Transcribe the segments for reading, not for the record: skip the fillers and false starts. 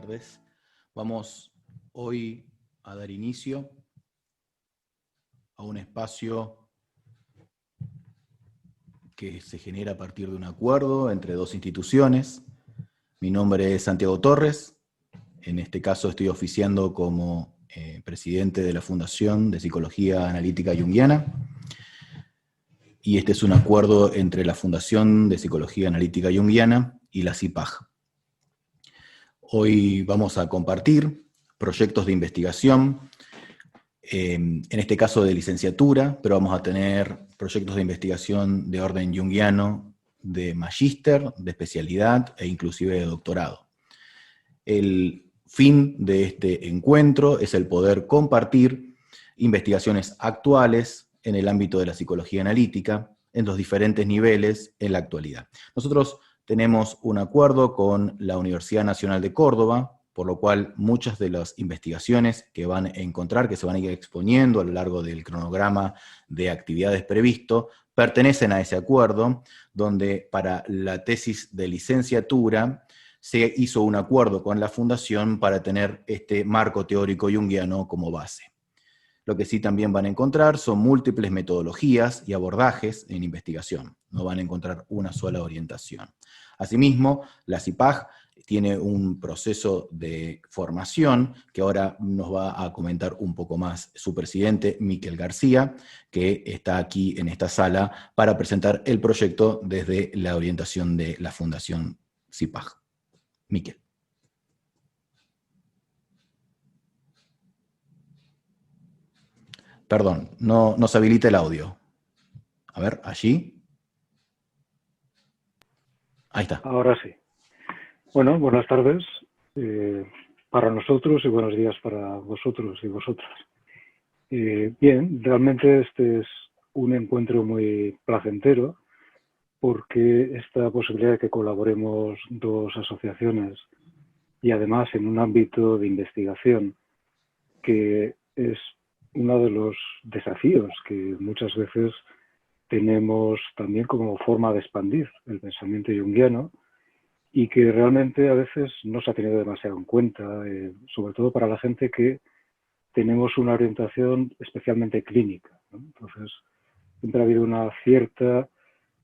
tardes. Vamos hoy a dar inicio a un espacio que se genera a partir de un acuerdo entre dos instituciones. Mi nombre es Santiago Torres. En este caso estoy oficiando como presidente de la Fundación de Psicología Analítica Junguiana. Y este es un acuerdo entre la Fundación de Psicología Analítica Junguiana y la CIPAJ. Hoy vamos a compartir proyectos de investigación, en este caso de licenciatura, pero vamos a tener proyectos de investigación de orden junguiano, de magíster, de especialidad e inclusive de doctorado. El fin de este encuentro es el poder compartir investigaciones actuales en el ámbito de la psicología analítica, en los diferentes niveles en la actualidad. Nosotros tenemos un acuerdo con la Universidad Nacional de Córdoba, por lo cual muchas de las investigaciones que van a encontrar, que se van a ir exponiendo a lo largo del cronograma de actividades previsto, pertenecen a ese acuerdo, donde para la tesis de licenciatura se hizo un acuerdo con la Fundación para tener este marco teórico junguiano como base. Lo que sí también van a encontrar son múltiples metodologías y abordajes en investigación. No van a encontrar una sola orientación. Asimismo, la CIPAJ tiene un proceso de formación que ahora nos va a comentar un poco más su presidente, Miquel García, que está aquí en esta sala para presentar el proyecto desde la orientación de la Fundación CIPAJ. Miquel. Perdón, no se habilita el audio. A ver, allí. Ahí está. Ahora sí. Bueno, buenas tardes para nosotros y buenos días para vosotros y vosotras. Bien, realmente este es un encuentro muy placentero porque esta posibilidad de que colaboremos dos asociaciones y además en un ámbito de investigación que es uno de los desafíos que muchas veces tenemos también como forma de expandir el pensamiento junguiano y que realmente a veces no se ha tenido demasiado en cuenta, sobre todo para la gente que tenemos una orientación especialmente clínica, ¿no? Entonces, siempre ha habido una cierta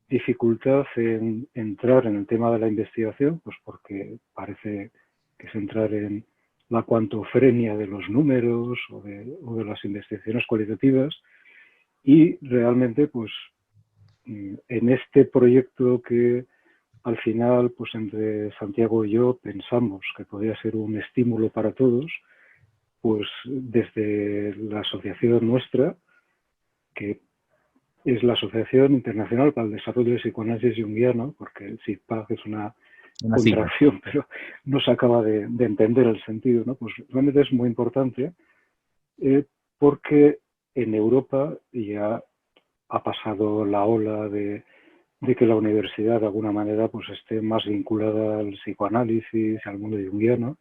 dificultad en entrar en el tema de la investigación, pues porque parece que es entrar en la cuantofrenia de los números o de las investigaciones cualitativas, y realmente pues en este proyecto que al final pues entre Santiago y yo pensamos que podría ser un estímulo para todos, pues desde la asociación nuestra, que es la Asociación Internacional para el Desarrollo del Psicoanálisis Junguiano, porque el CIPAJ es una contracción, pero no se acaba de entender el sentido, ¿no? Pues realmente es muy importante porque en Europa ya ha pasado la ola de que la universidad de alguna manera pues esté más vinculada al psicoanálisis, al mundo junguiano,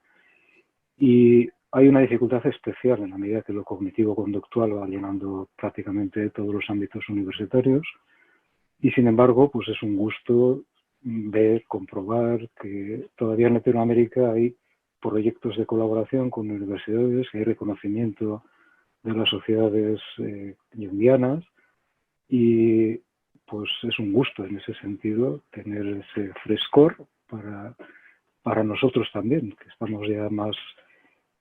y hay una dificultad especial en la medida que lo cognitivo-conductual va llenando prácticamente todos los ámbitos universitarios, y sin embargo pues es un gusto ver, comprobar que todavía en Latinoamérica hay proyectos de colaboración con universidades, que hay reconocimiento de las sociedades junguianas, y pues es un gusto en ese sentido tener ese frescor para nosotros también, que estamos ya más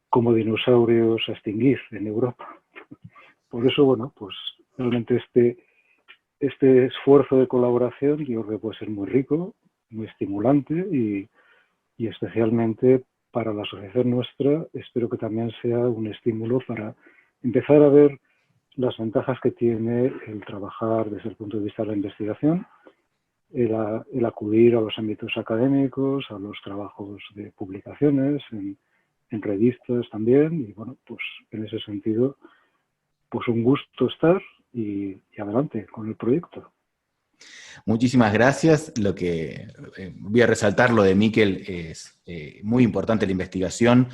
como dinosaurios a extinguir en Europa. Por eso, bueno, pues realmente este esfuerzo de colaboración yo creo que puede ser muy rico, muy estimulante y especialmente para la asociación nuestra espero que también sea un estímulo para empezar a ver las ventajas que tiene el trabajar desde el punto de vista de la investigación, el acudir a los ámbitos académicos, a los trabajos de publicaciones, en revistas también, y bueno, pues en ese sentido, pues un gusto estar y adelante con el proyecto. Muchísimas gracias. Lo que voy a resaltar, lo de Miquel, es muy importante la investigación,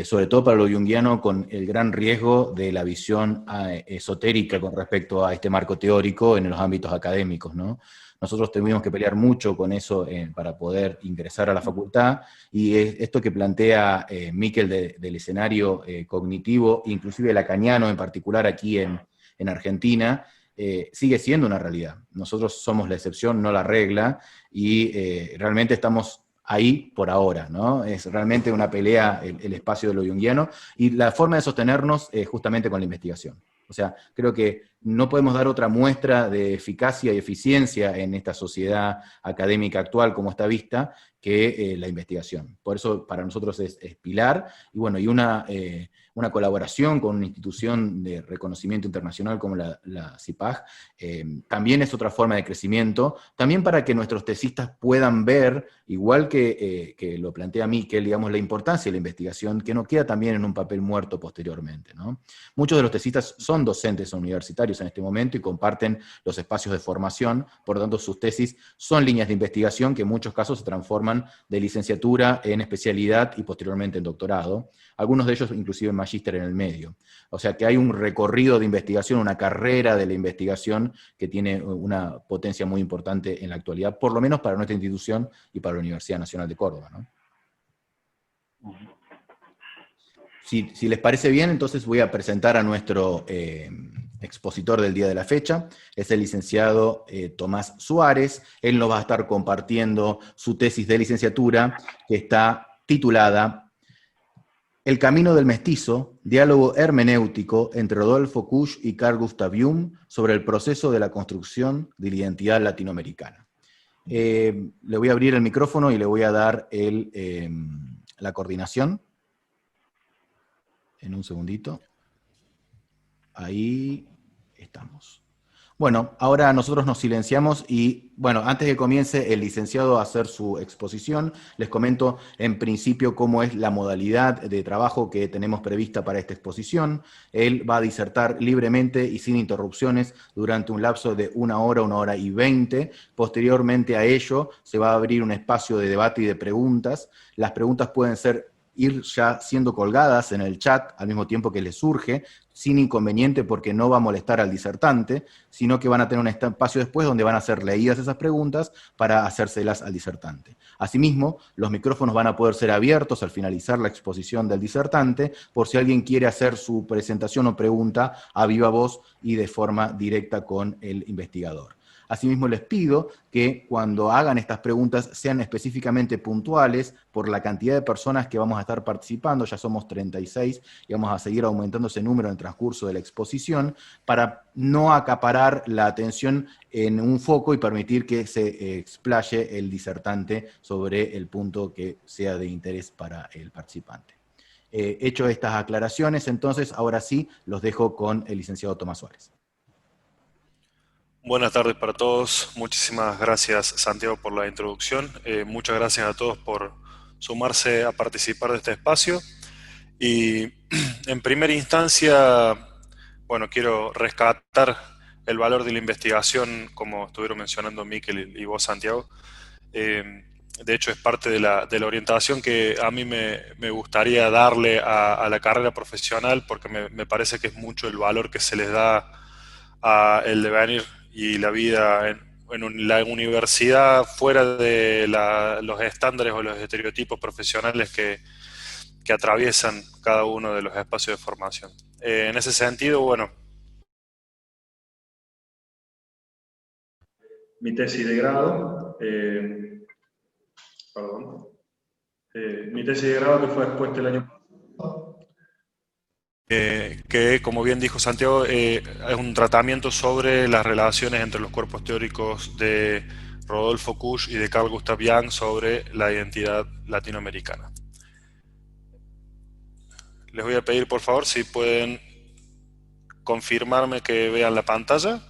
sobre todo para lo junguiano, con el gran riesgo de la visión esotérica con respecto a este marco teórico en los ámbitos académicos, ¿no? nosotros tuvimos que pelear mucho con eso para poder ingresar a la facultad, y esto que plantea Miquel del escenario cognitivo, inclusive lacaniano en particular aquí en Argentina, sigue siendo una realidad. Nosotros somos la excepción, no la regla, y realmente estamos ahí por ahora, ¿no? Es realmente una pelea el espacio de lo junguiano, y la forma de sostenernos es justamente con la investigación. O sea, creo que no podemos dar otra muestra de eficacia y eficiencia en esta sociedad académica actual como está vista que la investigación. Por eso para nosotros es pilar, y bueno, y una colaboración con una institución de reconocimiento internacional como la CIPAG, también es otra forma de crecimiento, también para que nuestros tesistas puedan ver, igual que lo plantea Miquel, digamos, la importancia de la investigación, que no queda también en un papel muerto posteriormente, ¿no? Muchos de los tesistas son docentes universitarios en este momento y comparten los espacios de formación, por lo tanto sus tesis son líneas de investigación que en muchos casos se transforman de licenciatura en especialidad y posteriormente en doctorado, algunos de ellos inclusive en magíster en el medio. O sea que hay un recorrido de investigación, una carrera de la investigación que tiene una potencia muy importante en la actualidad, por lo menos para nuestra institución y para la Universidad Nacional de Córdoba, ¿no? Si les parece bien, entonces voy a presentar a nuestro expositor del día de la fecha. Es el licenciado Tomás Suárez. Él nos va a estar compartiendo su tesis de licenciatura, que está titulada El camino del mestizo, diálogo hermenéutico entre Rodolfo Kusch y Carl Gustav Jung sobre el proceso de la construcción de la identidad latinoamericana. Le voy a abrir el micrófono y le voy a dar la coordinación. En un segundito. Ahí estamos. Bueno, ahora nosotros nos silenciamos y, bueno, antes de que comience el licenciado a hacer su exposición, les comento en principio cómo es la modalidad de trabajo que tenemos prevista para esta exposición. Él va a disertar libremente y sin interrupciones durante un lapso de 1 hora y 20. Posteriormente a ello, se va a abrir un espacio de debate y de preguntas. Las preguntas pueden ir ya siendo colgadas en el chat al mismo tiempo que les surge, sin inconveniente porque no va a molestar al disertante, sino que van a tener un espacio después donde van a ser leídas esas preguntas para hacérselas al disertante. Asimismo, los micrófonos van a poder ser abiertos al finalizar la exposición del disertante, por si alguien quiere hacer su presentación o pregunta a viva voz y de forma directa con el investigador. Asimismo, les pido que cuando hagan estas preguntas sean específicamente puntuales por la cantidad de personas que vamos a estar participando. Ya somos 36 y vamos a seguir aumentando ese número en el transcurso de la exposición para no acaparar la atención en un foco y permitir que se explaye el disertante sobre el punto que sea de interés para el participante. Hecho estas aclaraciones, entonces, ahora sí, los dejo con el licenciado Tomás Suárez. Buenas tardes para todos. Muchísimas gracias, Santiago, por la introducción. Muchas gracias a todos por sumarse a participar de este espacio. Y en primera instancia, bueno, quiero rescatar el valor de la investigación, como estuvieron mencionando Miquel y vos, Santiago. De hecho, es parte de la orientación que a mí me gustaría darle a la carrera profesional, porque me parece que es mucho el valor que se les da a el devenir y la vida en la universidad fuera de los estándares o los estereotipos profesionales que atraviesan cada uno de los espacios de formación. En ese sentido, bueno, mi tesis de grado, mi tesis de grado que fue expuesta el año pasado, que, como bien dijo Santiago, es un tratamiento sobre las relaciones entre los cuerpos teóricos de Rodolfo Kusch y de Carl Gustav Jung sobre la identidad latinoamericana. Les voy a pedir, por favor, si pueden confirmarme que vean la pantalla.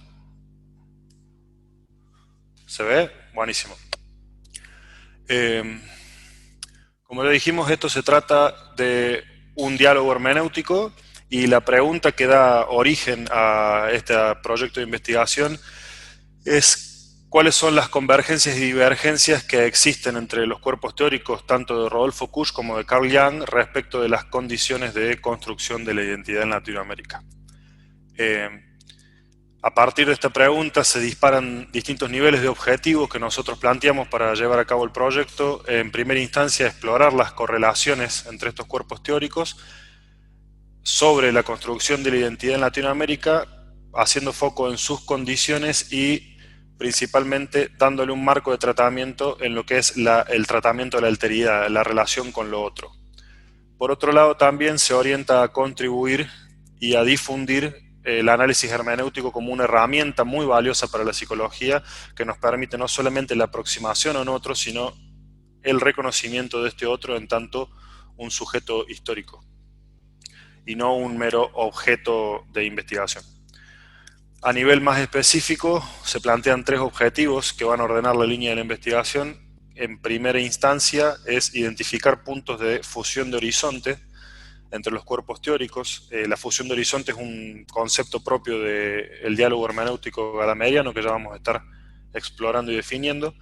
¿Se ve? Buenísimo. Como le dijimos, esto se trata de un diálogo hermenéutico, y la pregunta que da origen a este proyecto de investigación es cuáles son las convergencias y divergencias que existen entre los cuerpos teóricos tanto de Rodolfo Kusch como de Carl Jung respecto de las condiciones de construcción de la identidad en Latinoamérica. A partir de esta pregunta se disparan distintos niveles de objetivos que nosotros planteamos para llevar a cabo el proyecto. En primera instancia, explorar las correlaciones entre estos cuerpos teóricos sobre la construcción de la identidad en Latinoamérica, haciendo foco en sus condiciones y principalmente dándole un marco de tratamiento en lo que es el tratamiento de la alteridad, la relación con lo otro. Por otro lado, también se orienta a contribuir y a difundir el análisis hermenéutico como una herramienta muy valiosa para la psicología que nos permite no solamente la aproximación a un otro, sino el reconocimiento de este otro en tanto un sujeto histórico y no un mero objeto de investigación. A nivel más específico, se plantean 3 objetivos que van a ordenar la línea de la investigación. En primera instancia es identificar puntos de fusión de horizonte entre los cuerpos teóricos. La fusión de horizonte es un concepto propio del diálogo hermenéutico gadameriano que ya vamos a estar explorando y definiendo.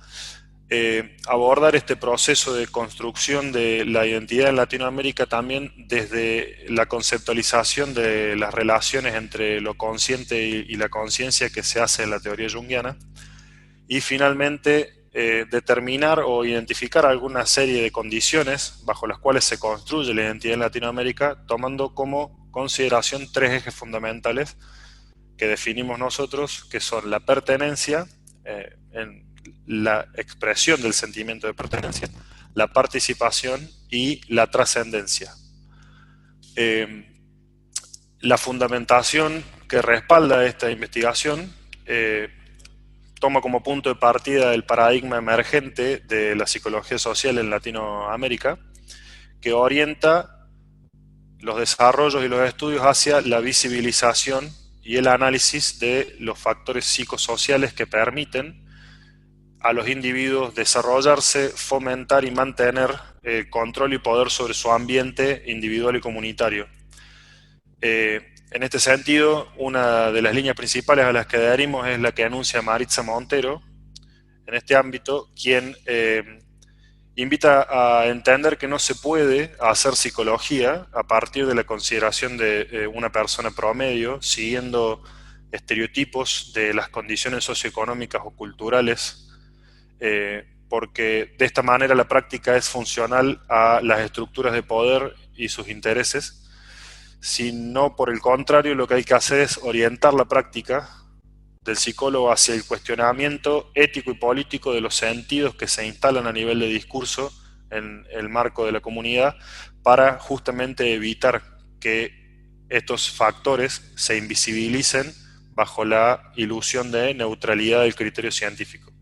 Abordar este proceso de construcción de la identidad en Latinoamérica también desde la conceptualización de las relaciones entre lo consciente y la conciencia que se hace en la teoría junguiana. Y finalmente determinar o identificar alguna serie de condiciones bajo las cuales se construye la identidad en Latinoamérica, tomando como consideración 3 ejes fundamentales que definimos nosotros, que son la pertenencia, en la expresión del sentimiento de pertenencia, la participación y la trascendencia. La fundamentación que respalda esta investigación toma como punto de partida el paradigma emergente de la psicología social en Latinoamérica, que orienta los desarrollos y los estudios hacia la visibilización y el análisis de los factores psicosociales que permiten a los individuos desarrollarse, fomentar y mantener control y poder sobre su ambiente individual y comunitario. En este sentido, una de las líneas principales a las que adherimos es la que anuncia Maritza Montero, en este ámbito, quien invita a entender que no se puede hacer psicología a partir de la consideración de una persona promedio, siguiendo estereotipos de las condiciones socioeconómicas o culturales, porque de esta manera la práctica es funcional a las estructuras de poder y sus intereses, sino por el contrario lo que hay que hacer es orientar la práctica del psicólogo hacia el cuestionamiento ético y político de los sentidos que se instalan a nivel de discurso en el marco de la comunidad para justamente evitar que estos factores se invisibilicen bajo la ilusión de neutralidad del criterio científico.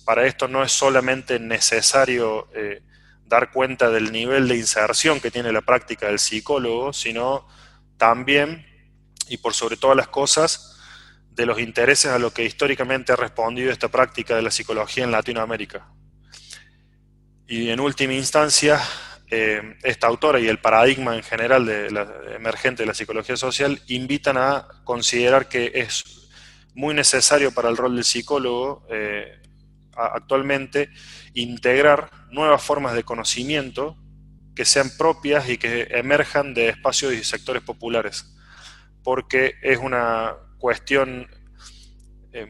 Para esto no es solamente necesario dar cuenta del nivel de inserción que tiene la práctica del psicólogo, sino también, y por sobre todas las cosas, de los intereses a lo que históricamente ha respondido esta práctica de la psicología en Latinoamérica. Y en última instancia, esta autora y el paradigma en general emergente de la psicología social invitan a considerar que es muy necesario para el rol del psicólogo actualmente integrar nuevas formas de conocimiento que sean propias y que emerjan de espacios y sectores populares, porque es una cuestión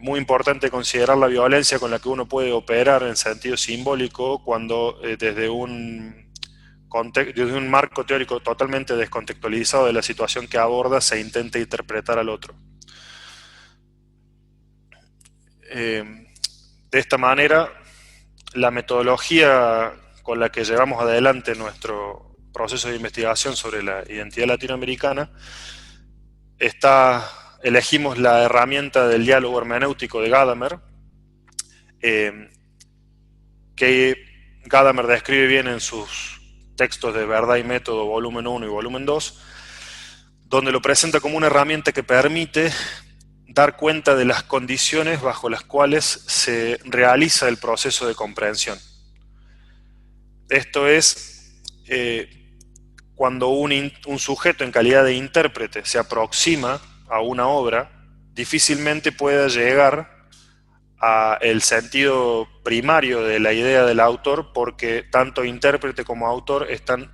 muy importante considerar la violencia con la que uno puede operar en sentido simbólico cuando desde un marco teórico totalmente descontextualizado de la situación que aborda se intenta interpretar al otro. De esta manera, la metodología con la que llevamos adelante nuestro proceso de investigación sobre la identidad latinoamericana elegimos la herramienta del diálogo hermenéutico de Gadamer, que Gadamer describe bien en sus textos de Verdad y Método, volumen 1 y volumen 2, donde lo presenta como una herramienta que permite dar cuenta de las condiciones bajo las cuales se realiza el proceso de comprensión. Esto es, cuando un sujeto en calidad de intérprete se aproxima a una obra, difícilmente pueda llegar al sentido primario de la idea del autor, porque tanto intérprete como autor están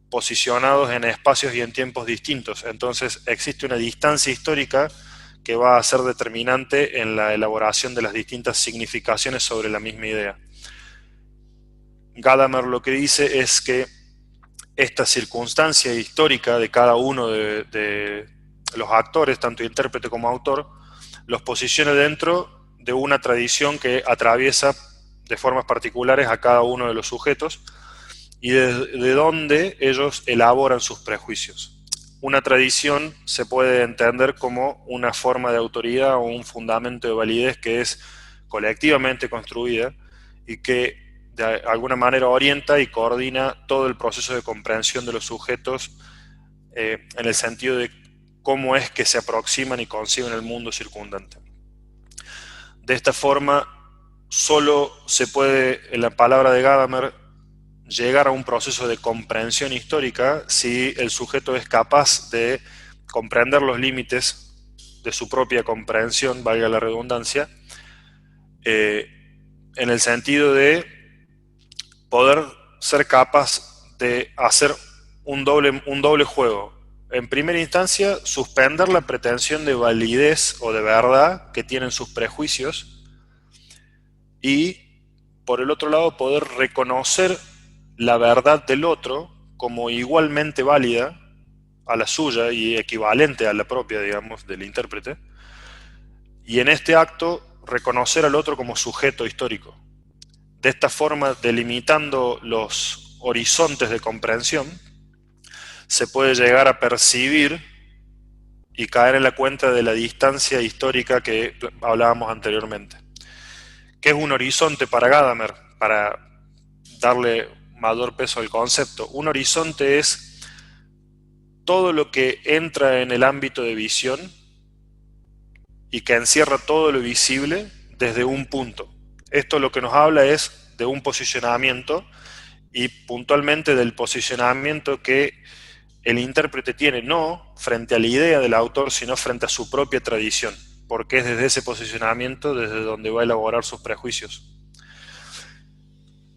posicionados en espacios y en tiempos distintos. Entonces existe una distancia histórica que va a ser determinante en la elaboración de las distintas significaciones sobre la misma idea. Gadamer lo que dice es que esta circunstancia histórica de cada uno de los actores, tanto intérprete como autor, los posiciona dentro de una tradición que atraviesa de formas particulares a cada uno de los sujetos y de donde ellos elaboran sus prejuicios. Una tradición se puede entender como una forma de autoridad o un fundamento de validez que es colectivamente construida y que de alguna manera orienta y coordina todo el proceso de comprensión de los sujetos en el sentido de cómo es que se aproximan y conciben el mundo circundante. De esta forma, solo se puede, en la palabra de Gadamer, llegar a un proceso de comprensión histórica si el sujeto es capaz de comprender los límites de su propia comprensión, valga la redundancia, en el sentido de poder ser capaz de hacer un doble juego. En primera instancia, suspender la pretensión de validez o de verdad que tienen sus prejuicios y, por el otro lado, poder reconocer la verdad del otro como igualmente válida a la suya y equivalente a la propia, digamos, del intérprete, y en este acto reconocer al otro como sujeto histórico. De esta forma, delimitando los horizontes de comprensión, se puede llegar a percibir y caer en la cuenta de la distancia histórica que hablábamos anteriormente. ¿Qué es un horizonte para Gadamer? Para darle mayor peso al concepto. Un horizonte es todo lo que entra en el ámbito de visión y que encierra todo lo visible desde un punto. Esto lo que nos habla es de un posicionamiento y puntualmente del posicionamiento que el intérprete tiene no frente a la idea del autor, sino frente a su propia tradición, porque es desde ese posicionamiento desde donde va a elaborar sus prejuicios.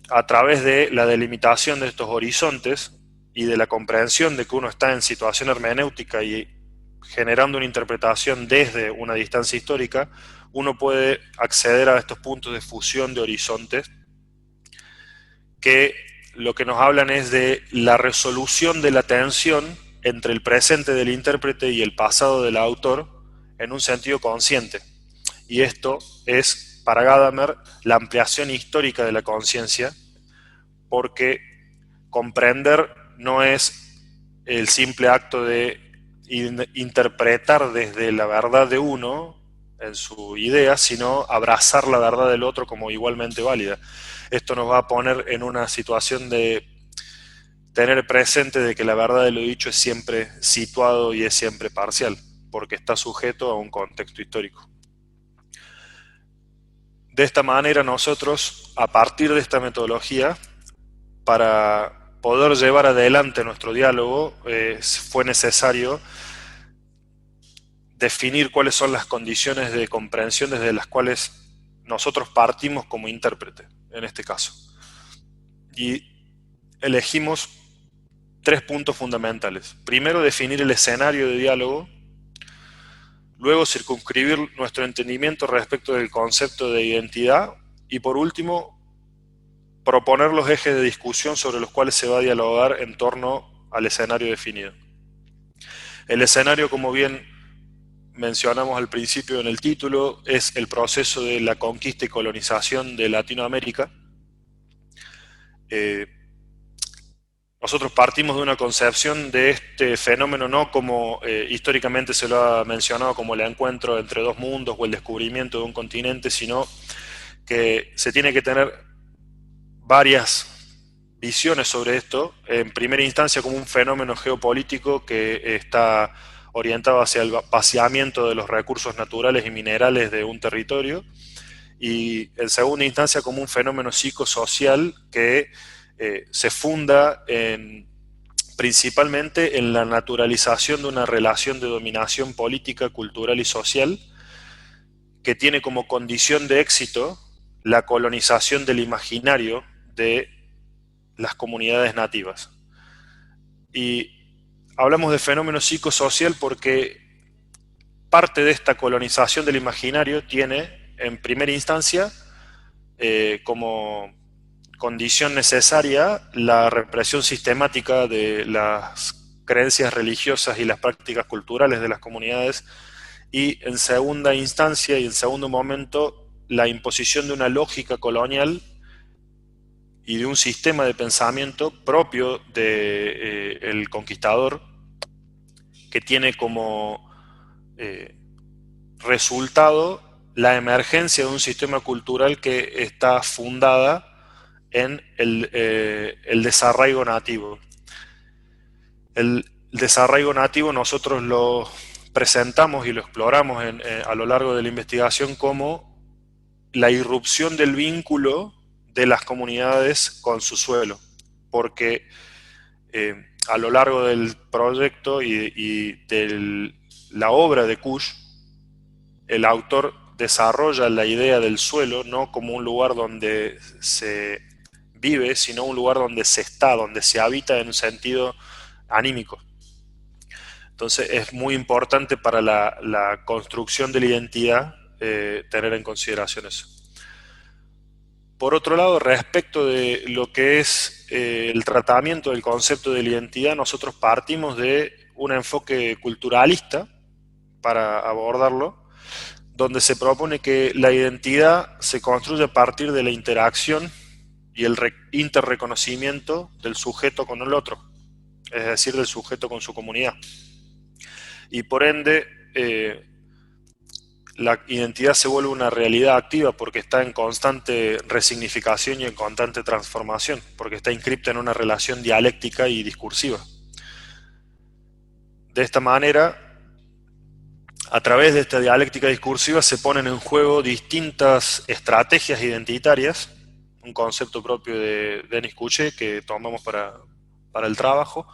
A través de la delimitación de estos horizontes y de la comprensión de que uno está en situación hermenéutica y generando una interpretación desde una distancia histórica, uno puede acceder a estos puntos de fusión de horizontes que lo que nos hablan es de la resolución de la tensión entre el presente del intérprete y el pasado del autor en un sentido consciente. Y esto es, para Gadamer, la ampliación histórica de la conciencia, porque comprender no es el simple acto de interpretar desde la verdad de uno en su idea, sino abrazar la verdad del otro como igualmente válida. Esto nos va a poner en una situación de tener presente de que la verdad de lo dicho es siempre situado y es siempre parcial, porque está sujeto a un contexto histórico. De esta manera nosotros, a partir de esta metodología, para poder llevar adelante nuestro diálogo, fue necesario definir cuáles son las condiciones de comprensión desde las cuales nosotros partimos como intérprete, en este caso. Y elegimos 3 puntos fundamentales. Primero, definir el escenario de diálogo. Luego, circunscribir nuestro entendimiento respecto del concepto de identidad. Y por último, proponer los ejes de discusión sobre los cuales se va a dialogar en torno al escenario definido. El escenario, como bien mencionamos al principio en el título, es el proceso de la conquista y colonización de Latinoamérica. Nosotros partimos de una concepción de este fenómeno no como históricamente se lo ha mencionado como el encuentro entre dos mundos o el descubrimiento de un continente, sino que se tiene que tener varias visiones sobre esto. En primera instancia como un fenómeno geopolítico que está orientado hacia el vaciamiento de los recursos naturales y minerales de un territorio, y en segunda instancia como un fenómeno psicosocial que se funda principalmente en la naturalización de una relación de dominación política, cultural y social que tiene como condición de éxito la colonización del imaginario de las comunidades nativas. Y hablamos de fenómeno psicosocial porque parte de esta colonización del imaginario tiene, en primera instancia, como condición necesaria la represión sistemática de las creencias religiosas y las prácticas culturales de las comunidades, y en segunda instancia y en segundo momento la imposición de una lógica colonial y de un sistema de pensamiento propio del conquistador, que tiene como resultado la emergencia de un sistema cultural que está fundada en el desarraigo nativo. El desarraigo nativo nosotros lo presentamos y lo exploramos a lo largo de la investigación como la irrupción del vínculo de las comunidades con su suelo, porque a lo largo del proyecto y de la obra de Kusch, el autor desarrolla la idea del suelo no como un lugar donde se vive, sino un lugar donde se está, donde se habita en un sentido anímico. Entonces es muy importante para la construcción de la identidad tener en consideración eso. Por otro lado, respecto de lo que es el tratamiento del concepto de la identidad, nosotros partimos de un enfoque culturalista para abordarlo, donde se propone que la identidad se construye a partir de la interacción y el interreconocimiento del sujeto con el otro, es decir, del sujeto con su comunidad. Y por ende, la identidad se vuelve una realidad activa porque está en constante resignificación y en constante transformación, porque está inscripta en una relación dialéctica y discursiva. De esta manera, a través de esta dialéctica discursiva se ponen en juego distintas estrategias identitarias, un concepto propio de Denis Kuche que tomamos para el trabajo,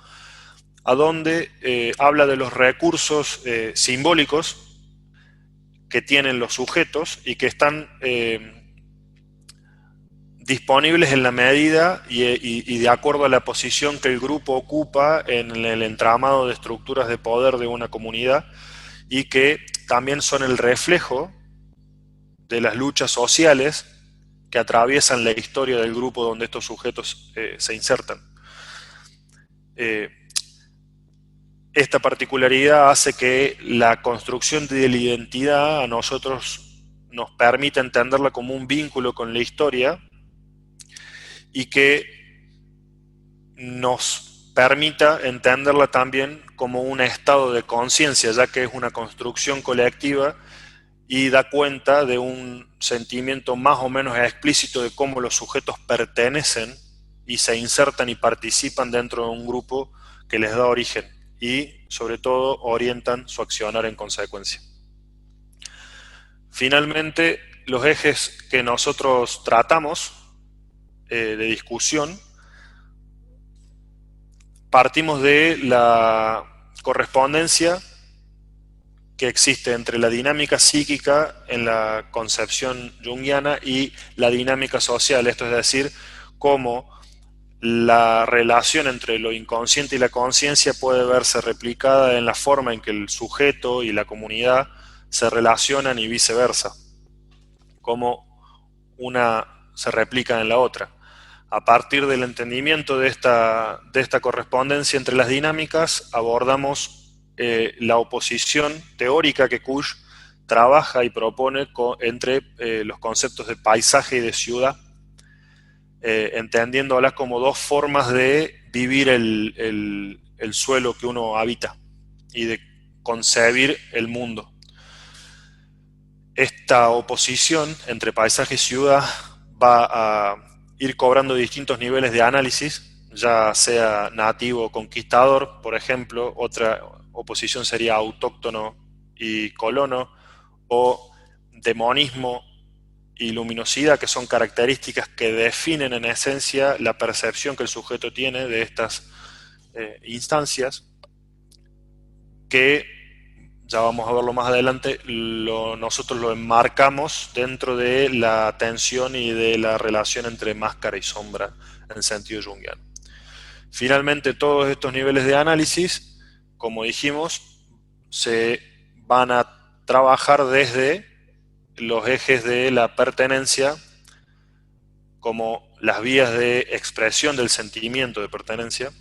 a donde habla de los recursos simbólicos que tienen los sujetos y que están disponibles en la medida y de acuerdo a la posición que el grupo ocupa en el entramado de estructuras de poder de una comunidad, y que también son el reflejo de las luchas sociales que atraviesan la historia del grupo donde estos sujetos se insertan. Esta particularidad hace que la construcción de la identidad a nosotros nos permita entenderla como un vínculo con la historia y que nos permita entenderla también como un estado de conciencia, ya que es una construcción colectiva y da cuenta de un sentimiento más o menos explícito de cómo los sujetos pertenecen y se insertan y participan dentro de un grupo que les da origen y, sobre todo, orientan su accionar en consecuencia. Finalmente, los ejes que nosotros tratamos de discusión, partimos de la correspondencia que existe entre la dinámica psíquica en la concepción junguiana y la dinámica social, esto es decir, cómo la relación entre lo inconsciente y la conciencia puede verse replicada en la forma en que el sujeto y la comunidad se relacionan y viceversa, cómo una se replica en la otra. A partir del entendimiento de esta correspondencia entre las dinámicas, abordamos la oposición teórica que Kusch trabaja y propone entre los conceptos de paisaje y de ciudad, entendiéndolas como dos formas de vivir el suelo que uno habita y de concebir el mundo. Esta oposición entre paisaje y ciudad va a ir cobrando distintos niveles de análisis, ya sea nativo o conquistador. Por ejemplo, otra oposición sería autóctono y colono, o demonismo y luminosidad, que son características que definen en esencia la percepción que el sujeto tiene de estas instancias, que ya vamos a verlo más adelante, nosotros lo enmarcamos dentro de la tensión y de la relación entre máscara y sombra en sentido junguiano. Finalmente, todos estos niveles de análisis, como dijimos, se van a trabajar desde los ejes de la pertenencia como las vías de expresión del sentimiento de pertenencia,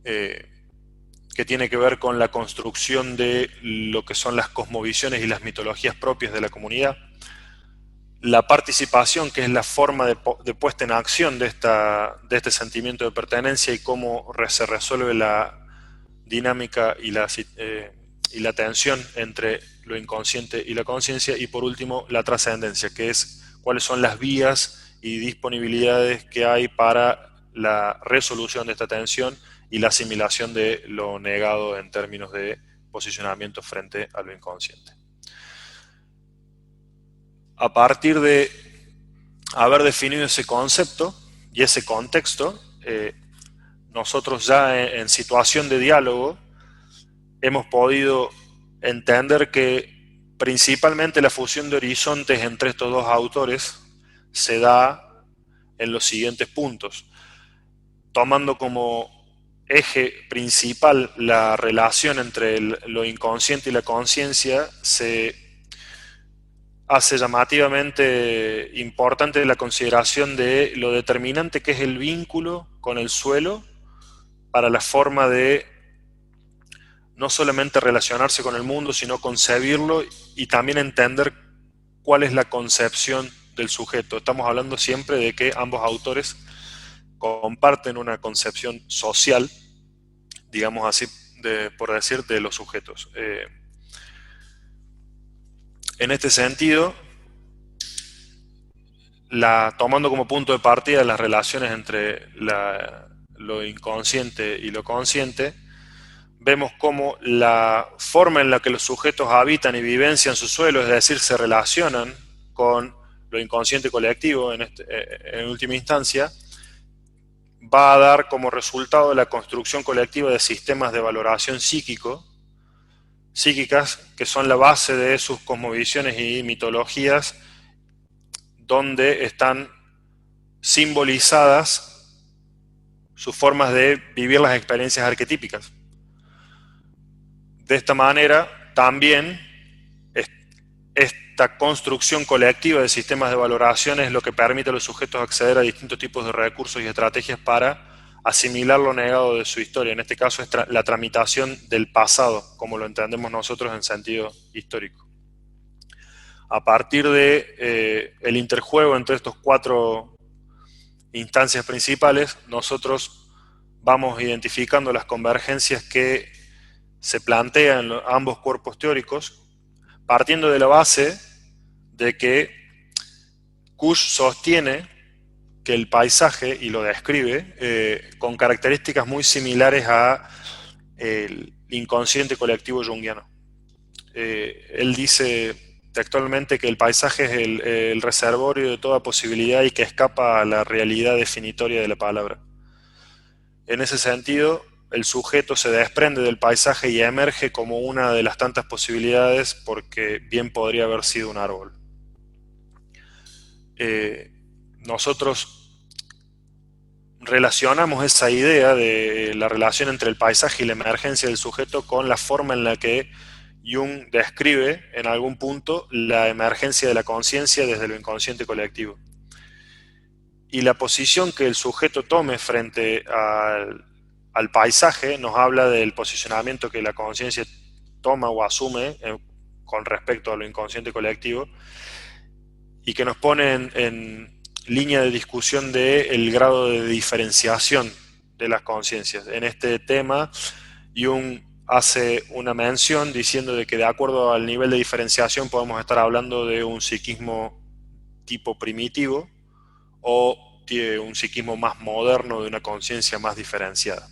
que tiene que ver con la construcción de lo que son las cosmovisiones y las mitologías propias de la comunidad, la participación, que es la forma de puesta en acción de este sentimiento de pertenencia y cómo se resuelve la dinámica y la tensión entre lo inconsciente y la conciencia, y por último la trascendencia, que es cuáles son las vías y disponibilidades que hay para la resolución de esta tensión y la asimilación de lo negado en términos de posicionamiento frente a lo inconsciente. A partir de haber definido ese concepto y ese contexto, nosotros ya en situación de diálogo hemos podido entender que principalmente la fusión de horizontes entre estos dos autores se da en los siguientes puntos, tomando como eje principal la relación entre lo inconsciente y la conciencia. Se hace llamativamente importante la consideración de lo determinante que es el vínculo con el suelo para la forma de no solamente relacionarse con el mundo, sino concebirlo y también entender cuál es la concepción del sujeto. Estamos hablando siempre de que ambos autores comparten una concepción social, digamos así, por decir, de los sujetos. En este sentido, tomando como punto de partida las relaciones entre lo inconsciente y lo consciente, vemos cómo la forma en la que los sujetos habitan y vivencian su suelo, es decir, se relacionan con lo inconsciente colectivo en última instancia, va a dar como resultado la construcción colectiva de sistemas de valoración psíquicas, que son la base de sus cosmovisiones y mitologías, donde están simbolizadas sus formas de vivir las experiencias arquetípicas. De esta manera, también esta construcción colectiva de sistemas de valoración es lo que permite a los sujetos acceder a distintos tipos de recursos y estrategias para asimilar lo negado de su historia. En este caso es la tramitación del pasado, como lo entendemos nosotros en sentido histórico. A partir de el interjuego entre estos 4 instancias principales, nosotros vamos identificando las convergencias que se plantean en ambos cuerpos teóricos, partiendo de la base de que Kusch sostiene que el paisaje, y lo describe, con características muy similares al inconsciente colectivo junguiano. Él dice textualmente que el paisaje es el reservorio de toda posibilidad y que escapa a la realidad definitoria de la palabra. En ese sentido, el sujeto se desprende del paisaje y emerge como una de las tantas posibilidades, porque bien podría haber sido un árbol. Nosotros relacionamos esa idea de la relación entre el paisaje y la emergencia del sujeto con la forma en la que Jung describe en algún punto la emergencia de la conciencia desde lo inconsciente colectivo. Y la posición que el sujeto tome frente al paisaje nos habla del posicionamiento que la conciencia toma o asume con respecto a lo inconsciente colectivo, y que nos pone en línea de discusión del grado de diferenciación de las conciencias. En este tema, Jung hace una mención diciendo de que de acuerdo al nivel de diferenciación podemos estar hablando de un psiquismo tipo primitivo o de un psiquismo más moderno, de una conciencia más diferenciada.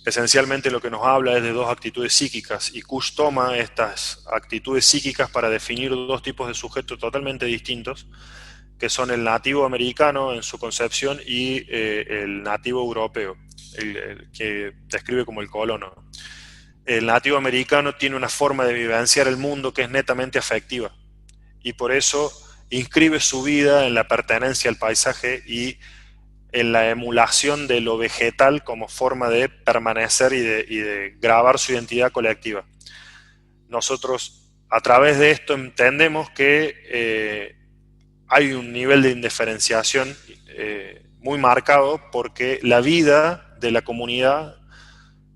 Esencialmente lo que nos habla es de 2 actitudes psíquicas, y Kusch toma estas actitudes psíquicas para definir 2 tipos de sujetos totalmente distintos, que son el nativo americano en su concepción y el nativo europeo, el que describe como el colono. El nativo americano tiene una forma de vivenciar el mundo que es netamente afectiva, y por eso inscribe su vida en la pertenencia al paisaje y en la emulación de lo vegetal como forma de permanecer y de grabar su identidad colectiva. nosotros a través de esto entendemos que hay un nivel de indiferenciación muy marcado, porque la vida de la comunidad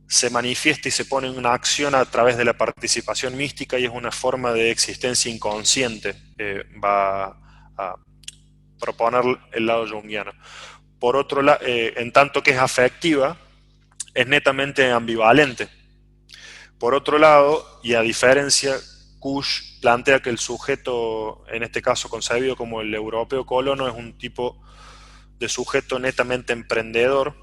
se manifiesta y se pone en una acción a través de la participación mística, y es una forma de existencia inconsciente, va a proponer el lado junguiano. Por otro lado, en tanto que es afectiva, es netamente ambivalente. Por otro lado, y a diferencia, Kush plantea que el sujeto, en este caso concebido como el europeo colono, es un tipo de sujeto netamente emprendedor,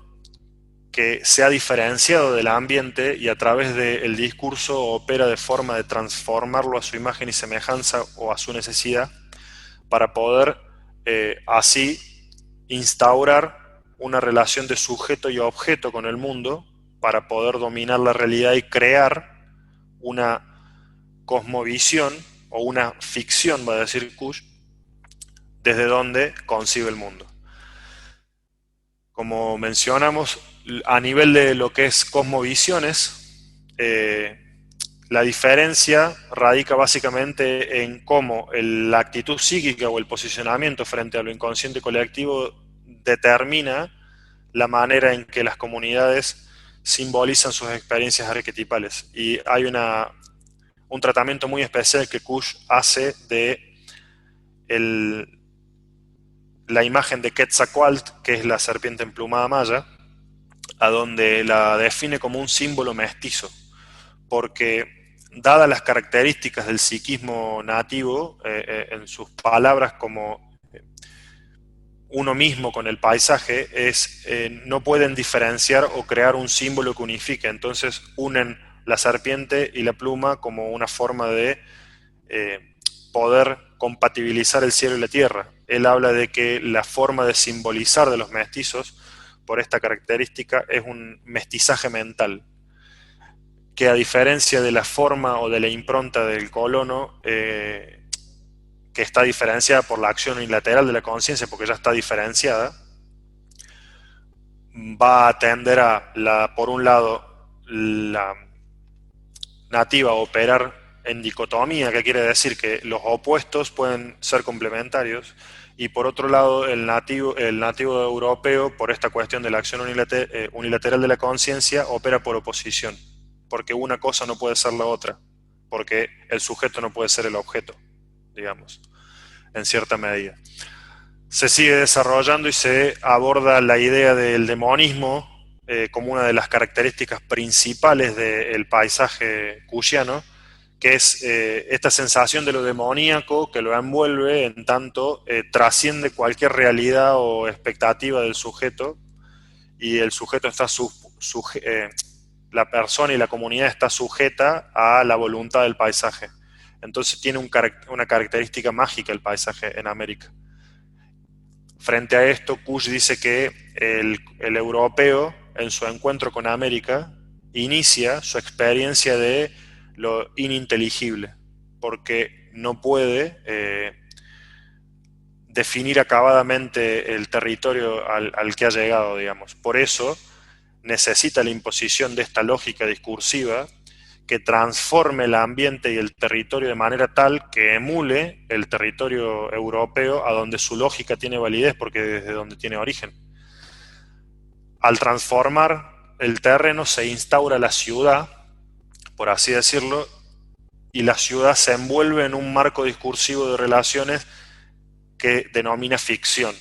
que se ha diferenciado del ambiente y a través del discurso opera de forma de transformarlo a su imagen y semejanza o a su necesidad, para poder así instaurar una relación de sujeto y objeto con el mundo, para poder dominar la realidad y crear una cosmovisión o una ficción, va a decir Kush, desde donde concibe el mundo. Como mencionamos, a nivel de lo que es cosmovisiones, la diferencia radica básicamente en cómo la actitud psíquica o el posicionamiento frente a lo inconsciente colectivo determina la manera en que las comunidades simbolizan sus experiencias arquetipales. Y hay un tratamiento muy especial que Kush hace de la imagen de Quetzalcóatl, que es la serpiente emplumada maya, a donde la define como un símbolo mestizo, porque dadas las características del psiquismo nativo, en sus palabras como uno mismo con el paisaje, no pueden diferenciar o crear un símbolo que unifique. Entonces unen la serpiente y la pluma como una forma de poder compatibilizar el cielo y la tierra. Él habla de que la forma de simbolizar de los mestizos, por esta característica, es un mestizaje mental, que a diferencia de la forma o de la impronta del colono, que está diferenciada por la acción unilateral de la conciencia, porque ya está diferenciada, va a tender por un lado, la nativa a operar en dicotomía, que quiere decir que los opuestos pueden ser complementarios, y por otro lado el nativo europeo, por esta cuestión de la acción unilateral de la conciencia, opera por oposición, porque una cosa no puede ser la otra, porque el sujeto no puede ser el objeto, digamos, en cierta medida. Se sigue desarrollando y se aborda la idea del demonismo como una de las características principales del paisaje kushiano, que es esta sensación de lo demoníaco que lo envuelve, en tanto trasciende cualquier realidad o expectativa del sujeto, y el sujeto está la persona y la comunidad está sujeta a la voluntad del paisaje. Entonces tiene una característica mágica el paisaje en América. Frente a esto, Kush dice que el europeo, en su encuentro con América, inicia su experiencia de lo ininteligible, porque no puede definir acabadamente el territorio al que ha llegado, digamos. Por eso necesita la imposición de esta lógica discursiva que transforme el ambiente y el territorio de manera tal que emule el territorio europeo, a donde su lógica tiene validez, porque desde donde tiene origen. Al transformar el terreno se instaura la ciudad, por así decirlo, y la ciudad se envuelve en un marco discursivo de relaciones que denomina ficción,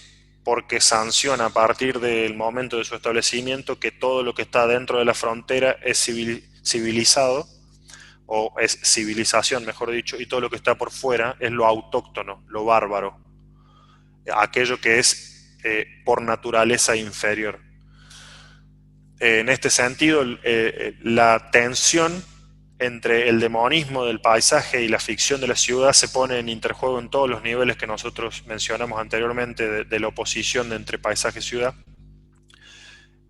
porque sanciona a partir del momento de su establecimiento que todo lo que está dentro de la frontera es civilizado, o es civilización, mejor dicho, y todo lo que está por fuera es lo autóctono, lo bárbaro, aquello que es por naturaleza inferior. En este sentido, la tensión entre el demonismo del paisaje y la ficción de la ciudad se pone en interjuego en todos los niveles que nosotros mencionamos anteriormente de la oposición entre paisaje y ciudad,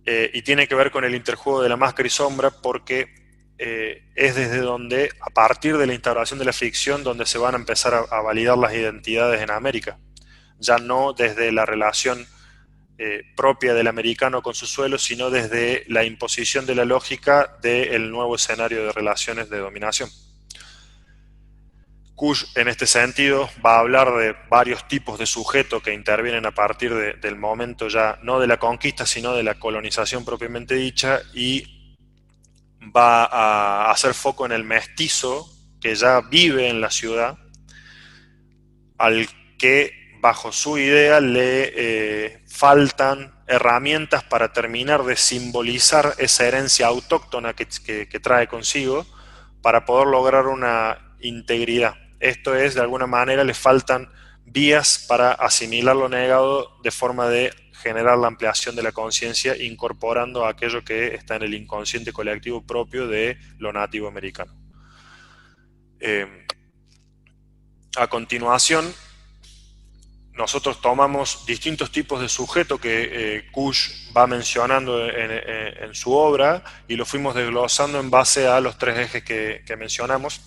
y tiene que ver con el interjuego de la máscara y sombra, porque es desde donde, a partir de la instauración de la ficción, donde se van a empezar a validar las identidades en América, ya no desde la relación propia del americano con su suelo, sino desde la imposición de la lógica del nuevo escenario de relaciones de dominación. Kush, en este sentido, va a hablar de varios tipos de sujetos que intervienen a partir del momento ya, no de la conquista, sino de la colonización propiamente dicha, y va a hacer foco en el mestizo que ya vive en la ciudad, al que bajo su idea le faltan herramientas para terminar de simbolizar esa herencia autóctona que trae consigo para poder lograr una integridad. Esto es, de alguna manera, le faltan vías para asimilar lo negado de forma de generar la ampliación de la conciencia, incorporando aquello que está en el inconsciente colectivo propio de lo nativo americano. A continuación, nosotros tomamos distintos tipos de sujetos que Kush va mencionando en su obra y lo fuimos desglosando en base a los 3 ejes que mencionamos.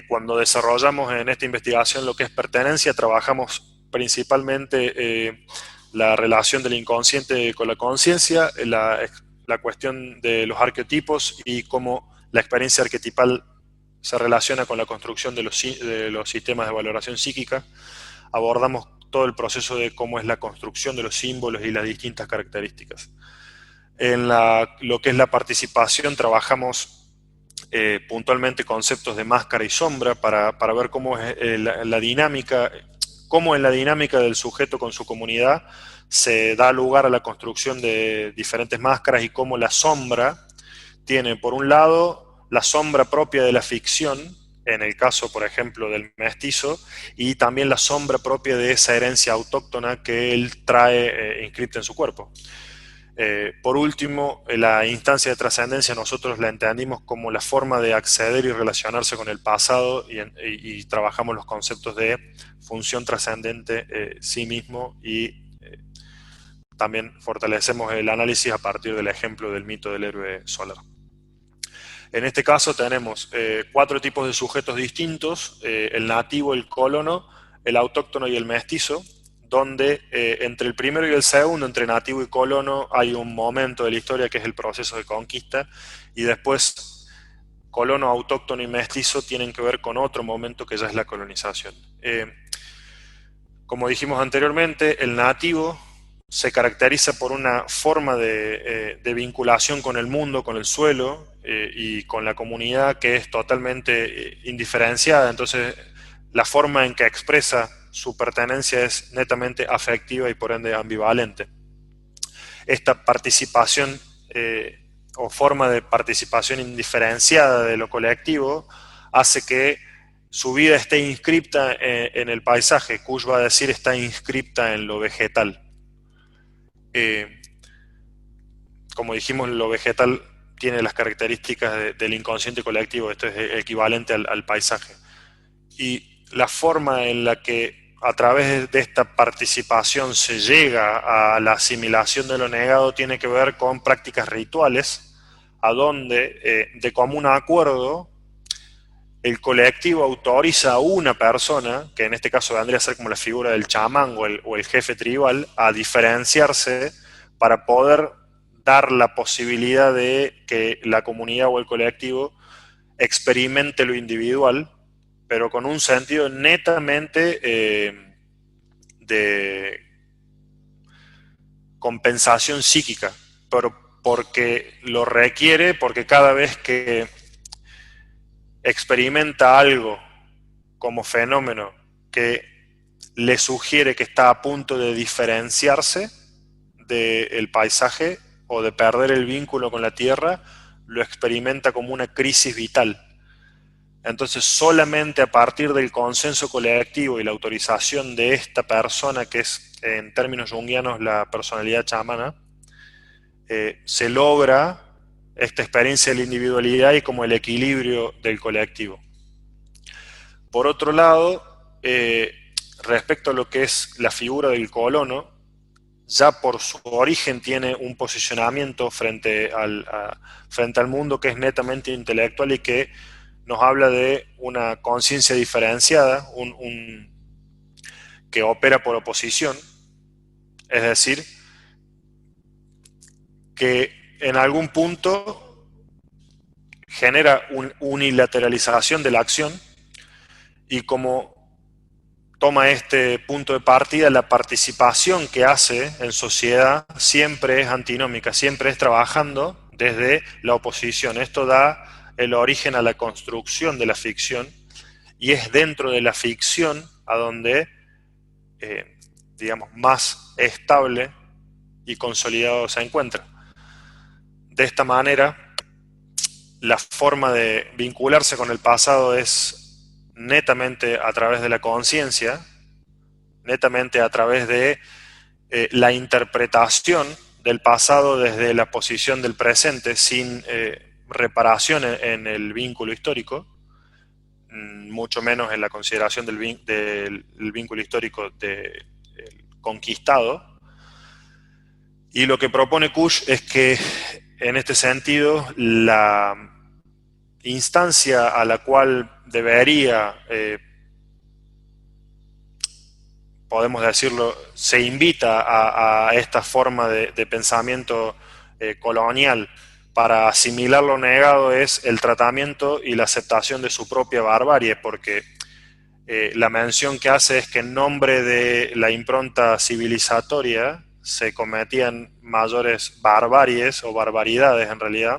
Cuando desarrollamos en esta investigación lo que es pertenencia, trabajamos principalmente la relación del inconsciente con la conciencia, la cuestión de los arquetipos y cómo la experiencia arquetipal se relaciona con la construcción de los sistemas de valoración psíquica. Abordamos todo el proceso de cómo es la construcción de los símbolos y las distintas características. En lo que es la participación, trabajamos puntualmente conceptos de máscara y sombra para ver cómo es la dinámica, cómo en la dinámica del sujeto con su comunidad se da lugar a la construcción de diferentes máscaras y cómo la sombra tiene, por un lado, la sombra propia de la ficción, en el caso, por ejemplo, del mestizo, y también la sombra propia de esa herencia autóctona que él trae inscripta en su cuerpo. Por último, la instancia de trascendencia nosotros la entendimos como la forma de acceder y relacionarse con el pasado y trabajamos los conceptos de función trascendente, sí mismo, y también fortalecemos el análisis a partir del ejemplo del mito del héroe solar. En este caso tenemos 4 tipos de sujetos distintos, el nativo, el colono, el autóctono y el mestizo, donde entre el primero y el segundo, entre nativo y colono, hay un momento de la historia que es el proceso de conquista, y después colono, autóctono y mestizo tienen que ver con otro momento que ya es la colonización. Como dijimos anteriormente, el nativo se caracteriza por una forma de vinculación con el mundo, con el suelo y con la comunidad que es totalmente indiferenciada. Entonces, la forma en que expresa su pertenencia es netamente afectiva y por ende ambivalente. Esta participación o forma de participación indiferenciada de lo colectivo hace que su vida esté inscripta en el paisaje. Kush va a decir está inscripta en lo vegetal. Como dijimos, lo vegetal tiene las características del inconsciente colectivo, esto es equivalente al paisaje. Y la forma en la que a través de esta participación se llega a la asimilación de lo negado tiene que ver con prácticas rituales, a donde de común acuerdo el colectivo autoriza a una persona, que en este caso vendría a ser como la figura del chamán o el jefe tribal, a diferenciarse para poder dar la posibilidad de que la comunidad o el colectivo experimente lo individual, pero con un sentido netamente de compensación psíquica, pero porque lo requiere, porque cada vez que experimenta algo como fenómeno que le sugiere que está a punto de diferenciarse del paisaje o de perder el vínculo con la tierra, lo experimenta como una crisis vital. Entonces, solamente a partir del consenso colectivo y la autorización de esta persona, que es en términos junguianos la personalidad chamana, se logra esta experiencia de la individualidad y como el equilibrio del colectivo. Por otro lado, respecto a lo que es la figura del colono, ya por su origen tiene un posicionamiento frente al mundo que es netamente intelectual y que nos habla de una conciencia diferenciada, que opera por oposición, es decir, que en algún punto genera una unilateralización de la acción, y como toma este punto de partida, la participación que hace en sociedad siempre es antinómica, siempre es trabajando desde la oposición. Esto da el origen a la construcción de la ficción, y es dentro de la ficción a donde, digamos, más estable y consolidado se encuentra. De esta manera, la forma de vincularse con el pasado es netamente a través de la conciencia, netamente a través de la interpretación del pasado desde la posición del presente, sin reparación en el vínculo histórico, mucho menos en la consideración del vínculo histórico del conquistado. Y lo que propone Kusch es que, en este sentido, la instancia a la cual debería, podemos decirlo, se invita a esta forma de pensamiento colonial para asimilar lo negado, es el tratamiento y la aceptación de su propia barbarie, porque la mención que hace es que en nombre de la impronta civilizatoria se cometían mayores barbaries o barbaridades en realidad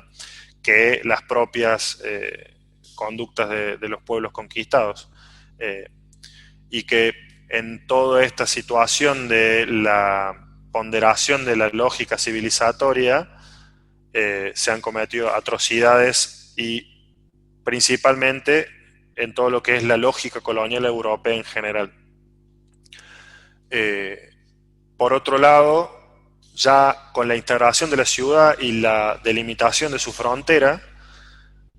que las propias conductas de los pueblos conquistados, y que en toda esta situación de la ponderación de la lógica civilizatoria se han cometido atrocidades, y principalmente en todo lo que es la lógica colonial europea en general. Por otro lado, ya con la integración de la ciudad y la delimitación de su frontera,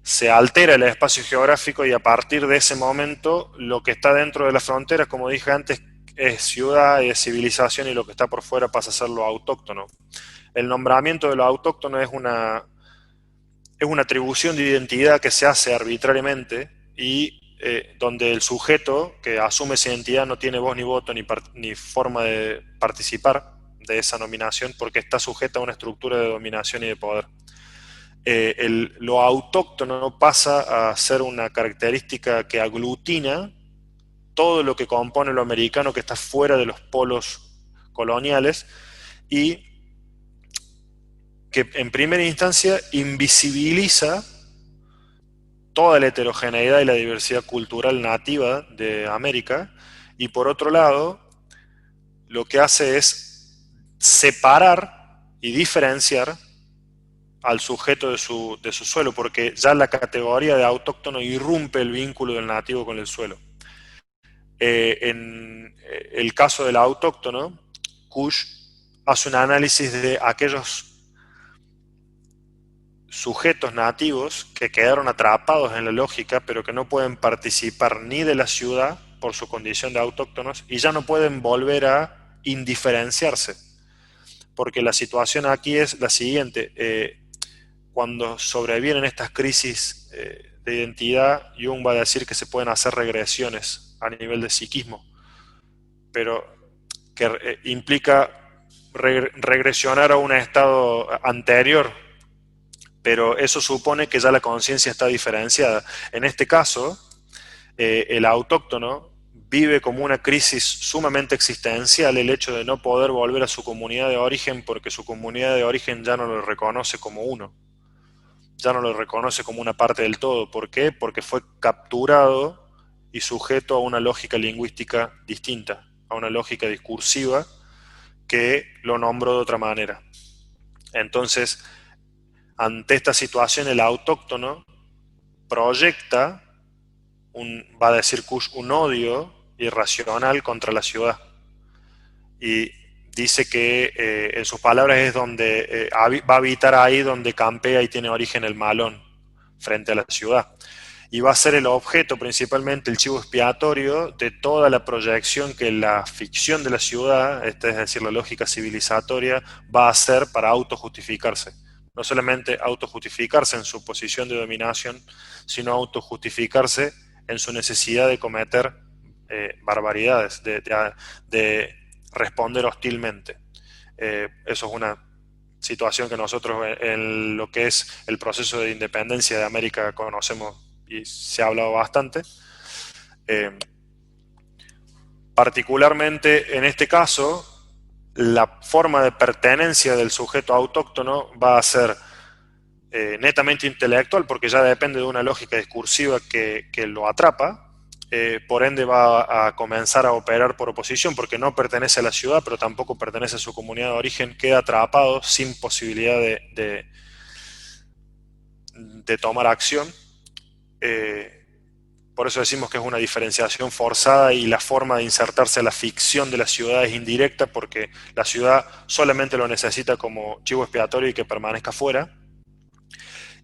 se altera el espacio geográfico, y a partir de ese momento lo que está dentro de las fronteras, como dije antes, es ciudad, es civilización, y lo que está por fuera pasa a ser lo autóctono. El nombramiento de lo autóctono es una atribución de identidad que se hace arbitrariamente, y donde el sujeto que asume esa identidad no tiene voz ni voto ni forma de participar de esa nominación, porque está sujeta a una estructura de dominación y de poder. Lo autóctono pasa a ser una característica que aglutina todo lo que compone lo americano, que está fuera de los polos coloniales, y que en primera instancia invisibiliza toda la heterogeneidad y la diversidad cultural nativa de América, y por otro lado lo que hace es separar y diferenciar al sujeto de su suelo, porque ya la categoría de autóctono irrumpe el vínculo del nativo con el suelo. En el caso del autóctono, Kusch hace un análisis de aquellos sujetos nativos que quedaron atrapados en la lógica, pero que no pueden participar ni de la ciudad por su condición de autóctonos, y ya no pueden volver a indiferenciarse, porque la situación aquí es la siguiente. Cuando sobrevienen estas crisis de identidad, Jung va a decir que se pueden hacer regresiones a nivel de psiquismo, pero que implica regresionar a un estado anterior, pero eso supone que ya la conciencia está diferenciada. En este caso, el autóctono vive como una crisis sumamente existencial el hecho de no poder volver a su comunidad de origen, porque su comunidad de origen ya no lo reconoce como uno, ya no lo reconoce como una parte del todo. ¿Por qué? Porque fue capturado y sujeto a una lógica lingüística distinta, a una lógica discursiva que lo nombró de otra manera. Entonces, ante esta situación, el autóctono proyecta, va a decir Kusch, un odio irracional contra la ciudad. Y dice que, en sus palabras, es donde va a habitar ahí donde campea y tiene origen el malón, frente a la ciudad. Y va a ser el objeto, principalmente el chivo expiatorio, de toda la proyección que la ficción de la ciudad, es decir, la lógica civilizatoria, va a hacer para autojustificarse. No solamente autojustificarse en su posición de dominación, sino autojustificarse en su necesidad de cometer barbaridades, de responder hostilmente. Eso es una situación que nosotros en lo que es el proceso de independencia de América conocemos y se ha hablado bastante. Particularmente en este caso, la forma de pertenencia del sujeto autóctono va a ser netamente intelectual, porque ya depende de una lógica discursiva que lo atrapa. Por ende va a comenzar a operar por oposición, porque no pertenece a la ciudad, pero tampoco pertenece a su comunidad de origen, queda atrapado sin posibilidad de tomar acción. Por eso decimos que es una diferenciación forzada, y la forma de insertarse a la ficción de la ciudad es indirecta, porque la ciudad solamente lo necesita como chivo expiatorio y que permanezca fuera.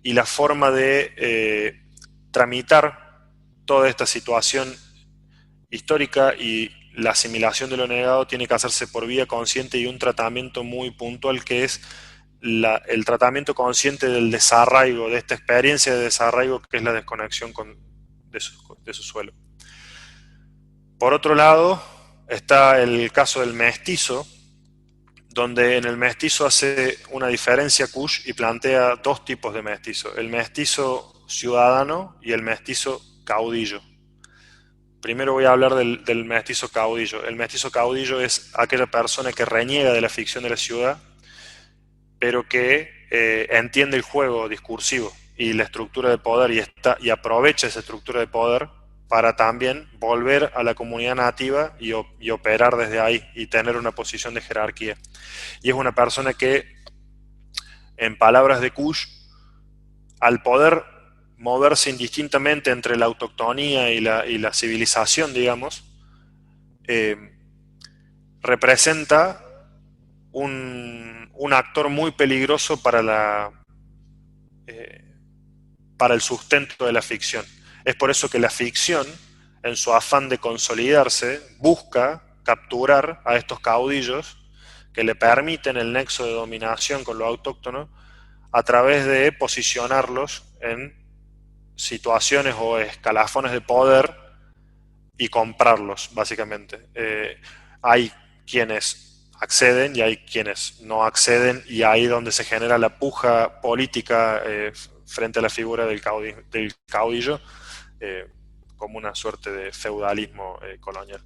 Y la forma de tramitar toda esta situación histórica y la asimilación de lo negado tiene que hacerse por vía consciente y un tratamiento muy puntual, que es el tratamiento consciente del desarraigo, de esta experiencia de desarraigo que es la desconexión de su suelo. Por otro lado, está el caso del mestizo, donde en el mestizo hace una diferencia Kush y plantea dos tipos de mestizo: el mestizo ciudadano y el mestizo caudillo. Primero voy a hablar del mestizo caudillo. El mestizo caudillo es aquella persona que reniega de la ficción de la ciudad, pero que entiende el juego discursivo y la estructura de poder, y aprovecha esa estructura de poder para también volver a la comunidad nativa y operar desde ahí y tener una posición de jerarquía. Y es una persona que, en palabras de Kush, al poder moverse indistintamente entre la autoctonía y la civilización, digamos, representa un actor muy peligroso para el sustento de la ficción. Es por eso que la ficción, en su afán de consolidarse, busca capturar a estos caudillos que le permiten el nexo de dominación con lo autóctono, a través de posicionarlos en situaciones o escalafones de poder y comprarlos, básicamente. Hay quienes acceden y hay quienes no acceden, y ahí donde se genera la puja política frente a la figura del caudillo, como una suerte de feudalismo colonial.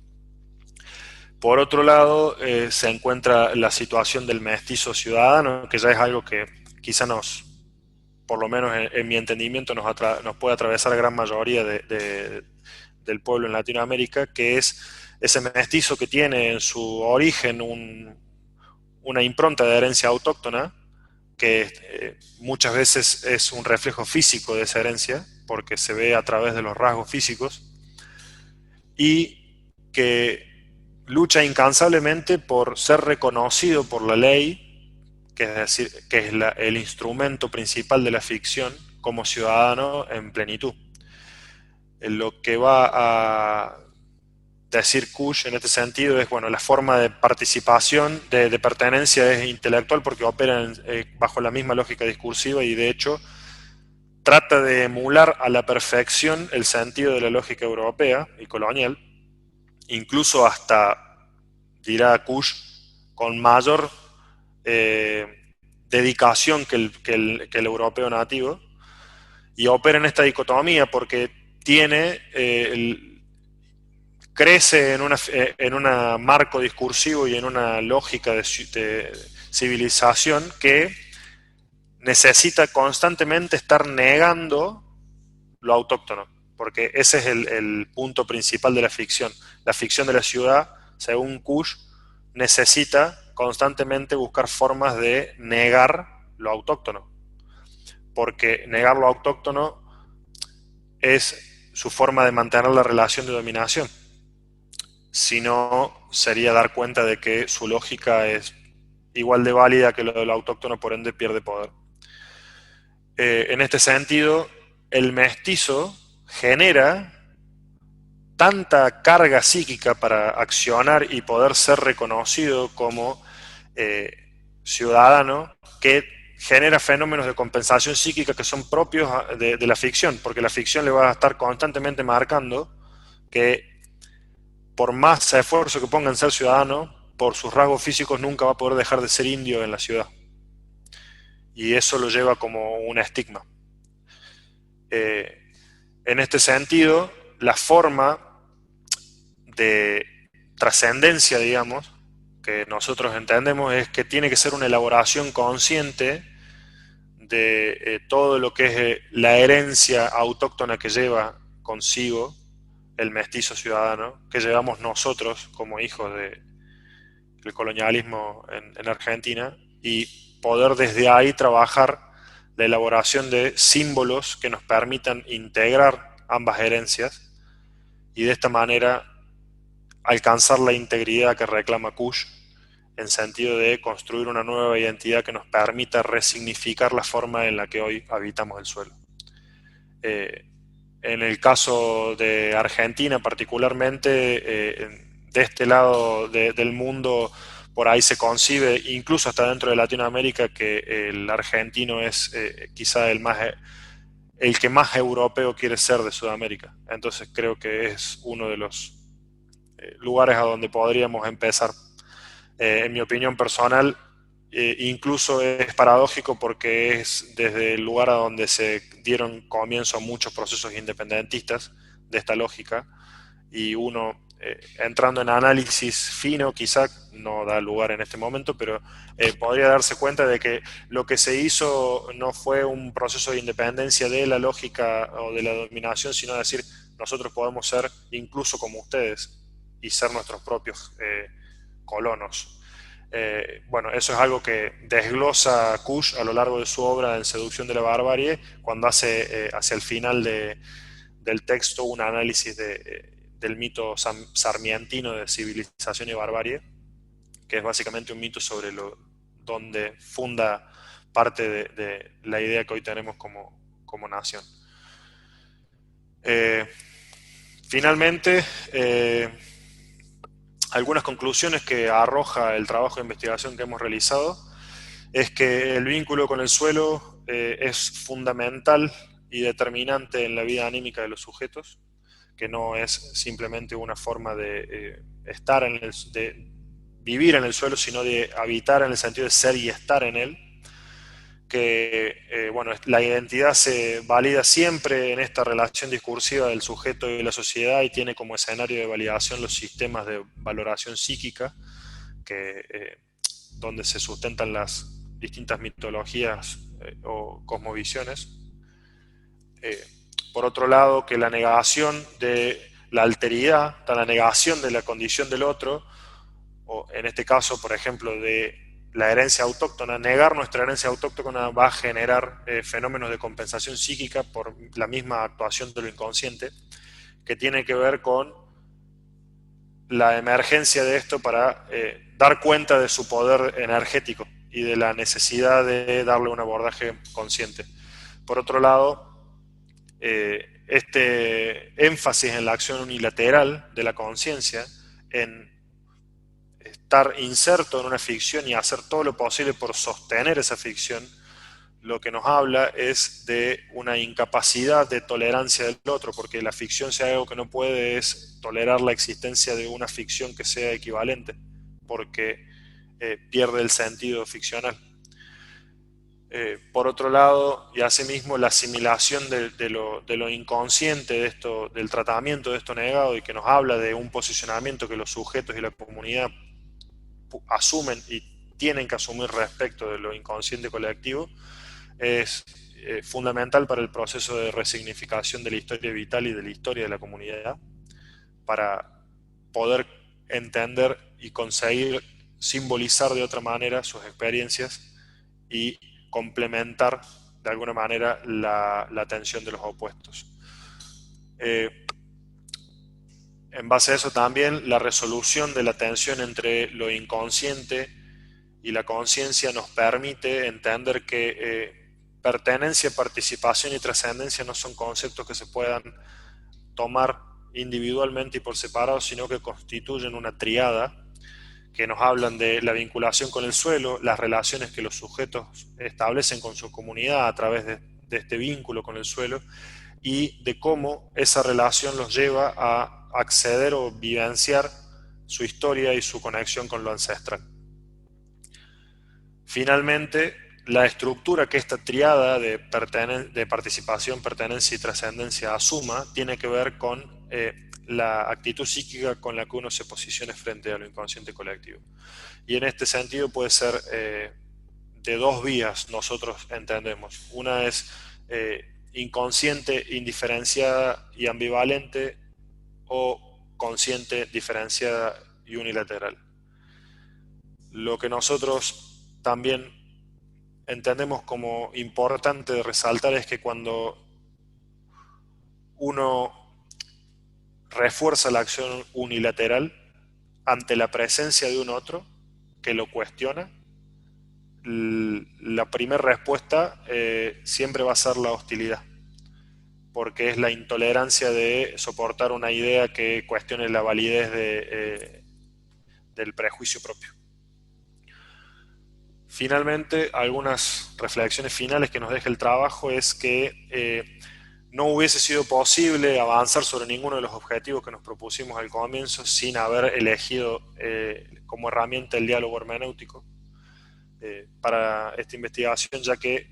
Por otro lado, se encuentra la situación del mestizo ciudadano, que ya es algo que quizá por lo menos en mi entendimiento, nos puede atravesar a gran mayoría del pueblo en Latinoamérica, que es ese mestizo que tiene en su origen una impronta de herencia autóctona, que muchas veces es un reflejo físico de esa herencia, porque se ve a través de los rasgos físicos, y que lucha incansablemente por ser reconocido por la ley, que es decir, que es el instrumento principal de la ficción, como ciudadano en plenitud. Lo que va a decir Kush en este sentido es, bueno, la forma de participación, de pertenencia, es intelectual, porque operan bajo la misma lógica discursiva, y de hecho trata de emular a la perfección el sentido de la lógica europea y colonial, incluso hasta, dirá Kush, con mayor dedicación que el europeo nativo, y opera en esta dicotomía porque crece en un marco discursivo y en una lógica de civilización que necesita constantemente estar negando lo autóctono, porque ese es el punto principal de la ficción. La ficción de la ciudad, según Kush, necesita constantemente buscar formas de negar lo autóctono, porque negar lo autóctono es su forma de mantener la relación de dominación. Si no, sería dar cuenta de que su lógica es igual de válida que lo del autóctono, por ende pierde poder. En este sentido, el mestizo genera tanta carga psíquica para accionar y poder ser reconocido como ciudadano, que genera fenómenos de compensación psíquica que son propios de la ficción, porque la ficción le va a estar constantemente marcando que, por más esfuerzo que ponga en ser ciudadano, por sus rasgos físicos nunca va a poder dejar de ser indio en la ciudad. Y eso lo lleva como un estigma. En este sentido, la forma de trascendencia, digamos, que nosotros entendemos es que tiene que ser una elaboración consciente de todo lo que es la herencia autóctona que lleva consigo el mestizo ciudadano, que llevamos nosotros como hijos del colonialismo en Argentina, y poder desde ahí trabajar la elaboración de símbolos que nos permitan integrar ambas herencias y de esta manera alcanzar la integridad que reclama Kush, en sentido de construir una nueva identidad que nos permita resignificar la forma en la que hoy habitamos el suelo. En el caso de Argentina particularmente, de este lado del mundo, por ahí se concibe, incluso hasta dentro de Latinoamérica, que el argentino es quizá el que más europeo quiere ser de Sudamérica. Entonces creo que es uno de los lugares a donde podríamos empezar. En mi opinión personal, incluso es paradójico porque es desde el lugar a donde se dieron comienzo a muchos procesos independentistas de esta lógica, y uno entrando en análisis fino quizá no da lugar en este momento, pero podría darse cuenta de que lo que se hizo no fue un proceso de independencia de la lógica o de la dominación, sino decir, nosotros podemos ser incluso como ustedes y ser nuestros propios colonos. Bueno, eso es algo que desglosa Kush a lo largo de su obra en Seducción de la Barbarie, cuando hace hacia el final del texto un análisis del mito sarmientino de civilización y barbarie, que es básicamente un mito sobre donde funda parte de la idea que hoy tenemos como nación. Finalmente, algunas conclusiones que arroja el trabajo de investigación que hemos realizado es que el vínculo con el suelo es fundamental y determinante en la vida anímica de los sujetos, que no es simplemente una forma de de vivir en el suelo, sino de habitar en el sentido de ser y estar en él, que bueno, la identidad se valida siempre en esta relación discursiva del sujeto y de la sociedad, y tiene como escenario de validación los sistemas de valoración psíquica, donde se sustentan las distintas mitologías o cosmovisiones. Por otro lado, que la negación de la alteridad, la negación de la condición del otro, o en este caso, por ejemplo, de la herencia autóctona, negar nuestra herencia autóctona va a generar fenómenos de compensación psíquica por la misma actuación de lo inconsciente, que tiene que ver con la emergencia de esto para dar cuenta de su poder energético y de la necesidad de darle un abordaje consciente. Por otro lado, este énfasis en la acción unilateral de la conciencia, en estar inserto en una ficción y hacer todo lo posible por sostener esa ficción, lo que nos habla es de una incapacidad de tolerancia del otro, porque la ficción, si hay algo que no puede, es tolerar la existencia de una ficción que sea equivalente, porque pierde el sentido ficcional. Por otro lado, y asimismo la asimilación de lo inconsciente del tratamiento de esto negado, y que nos habla de un posicionamiento que los sujetos y la comunidad asumen y tienen que asumir respecto de lo inconsciente colectivo, es fundamental para el proceso de resignificación de la historia vital y de la historia de la comunidad, para poder entender y conseguir simbolizar de otra manera sus experiencias y complementar de alguna manera la tensión de los opuestos. En base a eso también la resolución de la tensión entre lo inconsciente y la conciencia nos permite entender que pertenencia, participación y trascendencia no son conceptos que se puedan tomar individualmente y por separado, sino que constituyen una tríada que nos hablan de la vinculación con el suelo, las relaciones que los sujetos establecen con su comunidad a través de este vínculo con el suelo, y de cómo esa relación los lleva a acceder o vivenciar su historia y su conexión con lo ancestral. Finalmente, la estructura que esta triada de participación, pertenencia y trascendencia asuma tiene que ver con la actitud psíquica con la que uno se posicione frente a lo inconsciente colectivo. Y en este sentido puede ser de dos vías, nosotros entendemos. Una es inconsciente, indiferenciada y ambivalente, o consciente, diferenciada y unilateral. Lo que nosotros también entendemos como importante de resaltar es que cuando uno refuerza la acción unilateral ante la presencia de un otro que lo cuestiona, la primera respuesta siempre va a ser la hostilidad, porque es la intolerancia de soportar una idea que cuestione la validez del prejuicio propio. Finalmente, algunas reflexiones finales que nos deja el trabajo es que no hubiese sido posible avanzar sobre ninguno de los objetivos que nos propusimos al comienzo sin haber elegido como herramienta el diálogo hermenéutico para esta investigación, ya que,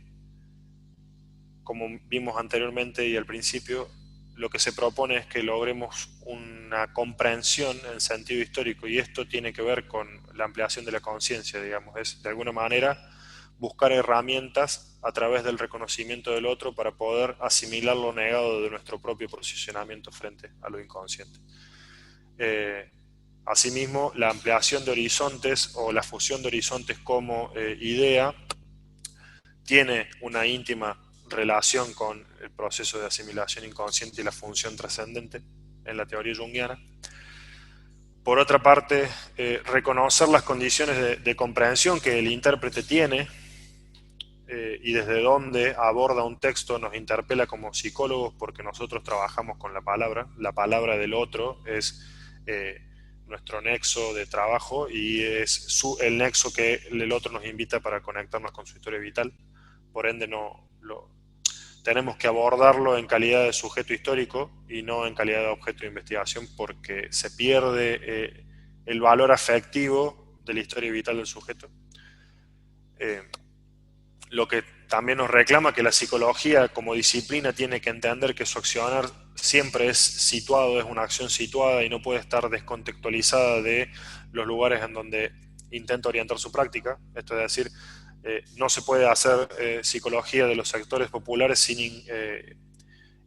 como vimos anteriormente y al principio, lo que se propone es que logremos una comprensión en sentido histórico, y esto tiene que ver con la ampliación de la conciencia, digamos, es de alguna manera buscar herramientas a través del reconocimiento del otro para poder asimilar lo negado de nuestro propio posicionamiento frente a lo inconsciente. Asimismo, la ampliación de horizontes o la fusión de horizontes como idea tiene una íntima relación con el proceso de asimilación inconsciente y la función trascendente en la teoría junguiana. Por otra parte, reconocer las condiciones de comprensión que el intérprete tiene y desde dónde aborda un texto nos interpela como psicólogos, porque nosotros trabajamos con la palabra del otro es nuestro nexo de trabajo y es el nexo que el otro nos invita para conectarnos con su historia vital. Por ende, tenemos que abordarlo en calidad de sujeto histórico y no en calidad de objeto de investigación, porque se pierde el valor afectivo de la historia vital del sujeto. Lo que también nos reclama que la psicología como disciplina tiene que entender que su accionar siempre es situado, es una acción situada y no puede estar descontextualizada de los lugares en donde intenta orientar su práctica. Esto es decir, no se puede hacer psicología de los sectores populares sin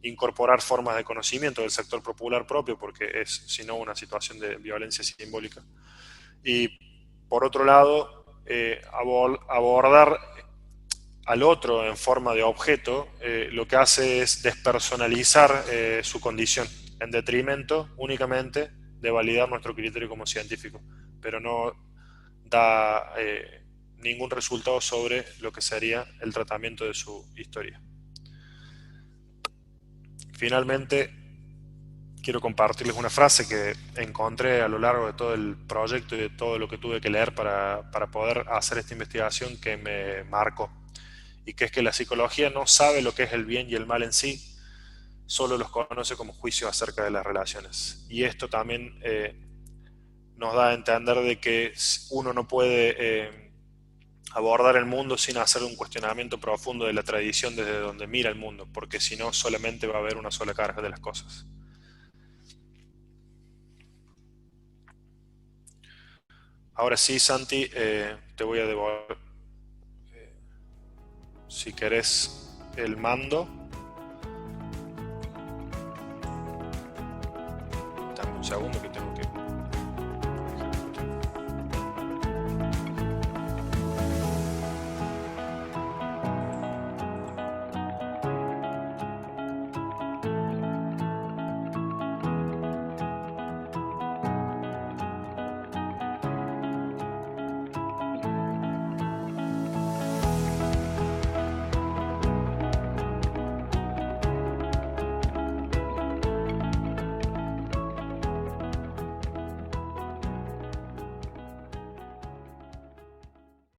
incorporar formas de conocimiento del sector popular propio, porque es, si no, una situación de violencia simbólica. Y por otro lado, abordar al otro en forma de objeto, lo que hace es despersonalizar su condición, en detrimento únicamente de validar nuestro criterio como científico, pero no da ningún resultado sobre lo que sería el tratamiento de su historia. Finalmente, quiero compartirles una frase que encontré a lo largo de todo el proyecto y de todo lo que tuve que leer para poder hacer esta investigación, que me marcó, y que es que la psicología no sabe lo que es el bien y el mal en sí, solo los conoce como juicios acerca de las relaciones. Y esto también nos da a entender de que uno no puede abordar el mundo sin hacer un cuestionamiento profundo de la tradición desde donde mira el mundo, porque si no solamente va a haber una sola cara de las cosas. Ahora sí, Santi, te voy a devolver, si querés, el mando.